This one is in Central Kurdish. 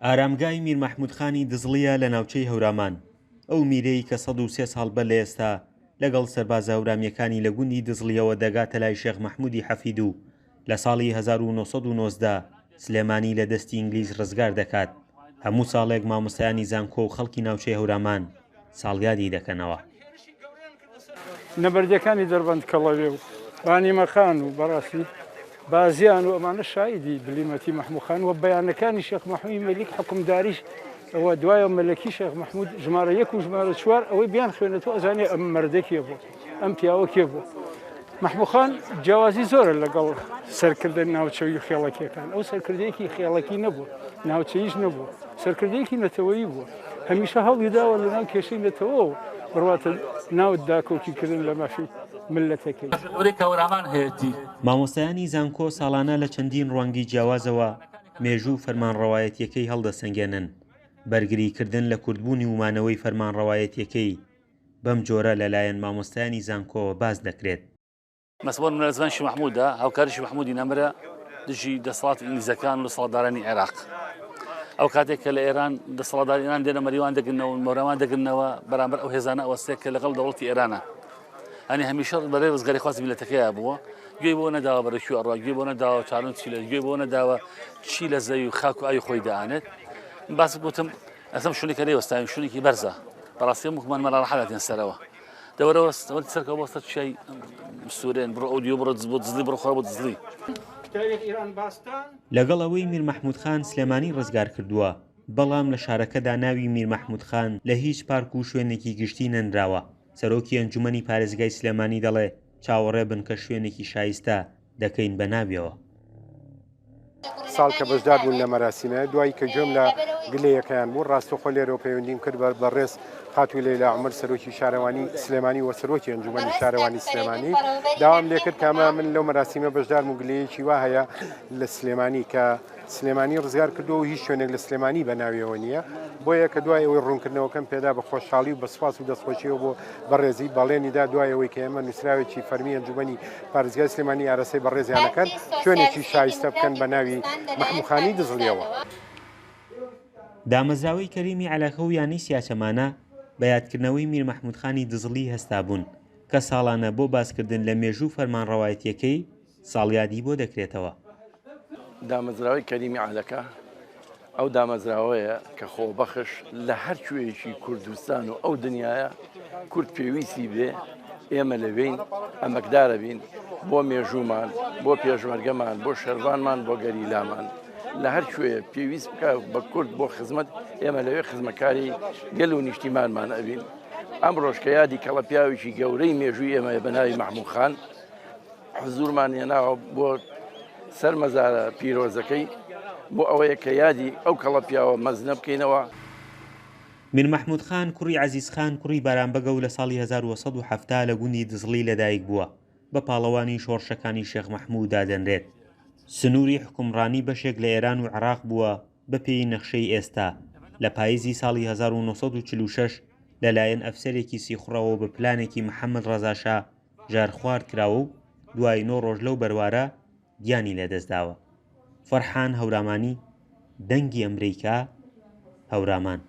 ئارامگای میر مەحموودخانی دزڵیە لە ناوچەی هەورامان. ئەو میرەی کە 103 ساڵ بە لە ئێستا لەگەڵ سەربازە هەورامیەکانی لە گوندی دزڵیەوە دەگاتە لای شێخ مەحموودی حەفید و لە ساڵی 1990 سلێمانی لە دەستی ئینگلیز ڕزگار دەکات. هەموو ساڵێک مامۆستایانی زانکۆ و خەڵکی ناوچەی هەورامان ساڵیادی دەکەنەوە. نەبەردەکانی دەربەند کەڵەوێ و بانیمەخان و بەڕاستی بازیان و ئەمانە شایدی بلیمەتی مەحموودخان و بەیانەکانی شێخ مەحموودی مەلیک حکومداریش ئەوە دوایە مەلەکی شێخ مەحموود ژمارە 1 و ژمارە 4 ئەوەی بیان خوێنێتەوە ئەزانێ ئەم مەردەکێ بوو ئەم پیاوە کێ بوو. مەحموودخان جیاوازی زۆرە لەگەڵ سەرکردن ناوچەوی و خێڵەکیەکان. ئەو سەرکردەیەکی خێڵەکی نەبوو، ناوچەییش نەبوو، سەرکردەیەکی نەتەوەیی بوو. هەمیشە هەڵی داوە لە ناو کێشەی نەتەوە و بڕواتە ناو داکۆکیکردن لە مافی ملەتەکەی. مامۆستایانی زانکۆ ساڵانە لە چەندین ڕوانگی جیاوازەوە مێژوو فەرمانڕەوایەتیەکەی هەڵدەسەنگێنن. بەرگریکردن لە کوردبوونی ومانەوەی فەرمانڕەوایەتیەکەی بەم جۆرە لەلایەن مامۆستایانی زانکۆوە باز دەکرێت. مەسبوون لە زمانشی مەحموودە هاوکاریشی مەحموودی نەمرە دژی دەسەڵات ئینگلیزەکان و دەسەڵاتدارانی عێراق. ئەو کاتێک کە لە ئێران دەسەڵاتداری ئێران دێنە مەریوان دەگرنەوە و مەورەمان دەگرنەوە بەرامبەر ئەو هێزانە ئەوەستەیە کە لەگەڵ دەوڵەتی ئێرانە. ئەنی هەمیشە بەڕێ ڕزگاری خواستی میلەتەکەیە بووە. گوێی بۆ نەداوە بەرەشوی ئەڕوا، گوێی بۆ نەداوە چارن چی لە گوێی بۆ نەداوە چی لە زەوی و خاک و ئاوی خۆی دەئانێت. باس گوتم ئەسەم شوونێکە لێوەستاوین شوونێکی بەرزە بەڕاستی هەموومان مەراحەداتێن سەرەوە. دەوەرەوە سەرکەوە بۆستە چای سوورێن بڕۆ ئەودیۆ بڕۆ دزلی بڕۆ خۆ بۆ دزلی. لەگەڵ ئەوەی میر مەحموودخان سلێمانی ڕزگار کردووە، بەڵام لە شارەکەدا ناوی میر مەحموودخان لە هیچ پارک و شوێنێکی گشتی نەنراوە. سەرۆکی ئەنجومەنی پارێزگای سلێمانی دەڵێ چاوەڕێ بن کە شوێنێکی شایستە دەکەین بە ناویەوە. ساڵ کە بەشدار بوون لە مەراسیمە دوایی کە گوێم لە گلەیەکەیان بوو ڕاستەوخۆ لێرەوە پەیوەندیم کرد بە ڕێز خاتووی لەیلا عومەر سەرۆکی شارەوانی سلێمانی و سەرۆکی ئەنجومەنی شارەوانی سلێمانی داوام لێ کرد کامە من لەو مەراسیمە بەشدار و گلەیەکی وا هەیە لە سلێمانی کە سلێمانی ڕزگار کردو و هیچ شوێنێک لە سلێمانی بە ناویەوە نییە. بۆیە کە دوای ئەوەی ڕوونکردنەوەکەم پێدا بە خۆشحاڵی و بە سوپاس و دەستخۆشیەوە بۆ بەڕێزی بەڵێنیدا دوای ئەوەی کە ئێمە نووسراوێکی فەرمی ئەنجومەنی پارێزگای سلێمانی ئارەسەی بەڕێزیانەکەن شوێنێکی شایستە بکەن بە ناوی مەحموودخانی دزڵیەوە. دامەزراوەی کەریمی عەلاکە و یانی سیاسەمانە بە یادکردنەوەی میر مەحموودخانی دزڵی هەستا بوون کە ساڵانە بۆ باسکردن لە مێژوو فەرمانڕەوایەتیەکەی ساڵیادی بۆ دەکرێتەوە. دامەزراوەی کەریمی عەلاکە ئەو دامەزراوەیە کە خۆبەخش لە هەر کوێیەکی کوردستان و ئەو دنیاە کورد پێویستی بێ ئێمە لەوێین ئەمەکدارە بین بۆ مێژوومان بۆ پێشمەرگەمان بۆ شەروانمان بۆ گەریلامان لە هەر کوێ پێویست بکە بە کورد بۆ خزمەت ئێمە لەوێ خزمەکاری گەل و نیشتیمانمان ئەبین. ئەم ڕۆژکە یادی کەڵە پیاوێکی گەورەی مێژووی ئێمە بە ناوی مەحموودخان حزورمان هێناوە بۆ سەر مەزارە پیرۆزەکەی بۆ ئەوەیە کە یادی ئەو کەڵە پیاوە مەزنە بکەینەوە. میر مەحموودخان کوڕی عەزیزخان کوڕی بارانبەگە و لە ساڵی 1970 لە گوندی دزڵی لەدایک بووە. بە پاڵەوانی شۆڕشەکانی شێخ مەحموود دادەنرێت. سنووری حکومڕانی بەشێک لە ئێران و عێراق بووە بە پێی نەخشەی ئێستا. لە پاییزی ساڵی 1946 لەلایەن ئەفسەرێکی سیخڕەوە بە پلانێکی محەممەد ڕەزاشا ژارخوارد کراوە و دوای 9 ڕۆژ لەو بەروارە گیانی لێدەستداوە. فەرحان هەورامانی، دەنگی ئەمریکا، هەورامان.